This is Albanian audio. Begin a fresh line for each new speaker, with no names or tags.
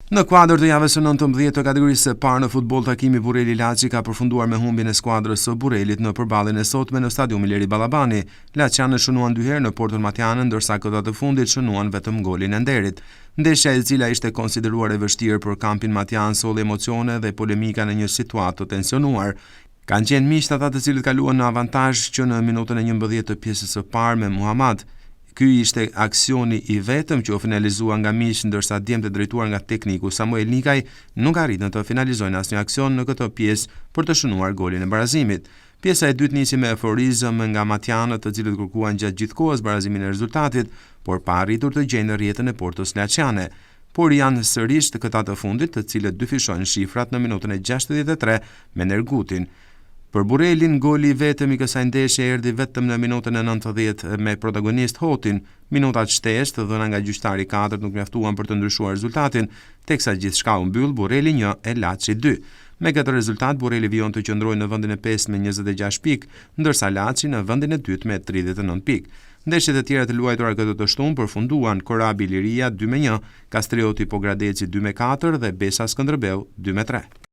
Në kuadër të javës së 19 të kategorisë së parë në futboll, takimi Bureli Laçi ka përfunduar me humbjen e skuadrës së Burelit në përballjen e sotme në stadiumin Ileri Ballabani. Laçianët shënuan 2 herë në Porton Matianën, ndërsa këta të fundit shënuan vetëm golin e nderit. Ndeshja e cila ishte konsideruar e vështirë për kampin Matian solli emocione dhe polemika në një situatë të tensionuar. Kanë qenë miqtë ata të cilët kaluan në avantazh që në minutën e 11 të pjesës së parë me Muhamad. Ky ishte aksioni i vetëm që u finalizua nga miq, ndërsa djemtë e drejtuar nga tekniku Samuel Nikaj nuk arritën të finalizojnë asnjë aksion në këtë pjesë për të shënuar golin e barazimit. Pjesa e dytë nisi me euforizëm nga matianët, të cilët kërkuan gjatë gjithë kohës barazimin e rezultatit, por pa arritur të gjejnë rrjetën e Portos Laçiane. Por janë sërish këta të fundit, të cilët dyfishojnë shifrat në minutën e 63 me Nergutin. Për Burelin, goli vetëm i kësaj ndeshje erdhi vetëm në minutën e 90 me protagonist Hotin. Minutat shtesë dhëna nga gjyqtari 4 nuk mjaftuan për të ndryshuar rezultatin, teksa gjithçka u mbyll, Bureli 1 e Laçi 2. Me këtë rezultat, Bureli vijon të qëndrojë në vendin e 5 me 26 pikë, ndërsa Laçi në vendin e dytë me 39 pikë. Ndeshjet e tjera të luajtura këtë të shtunë përfunduan: Korabi Liria 2-1, Kastrioti Pogradeci 2-4 dhe Besa Skënderbeu 2-3.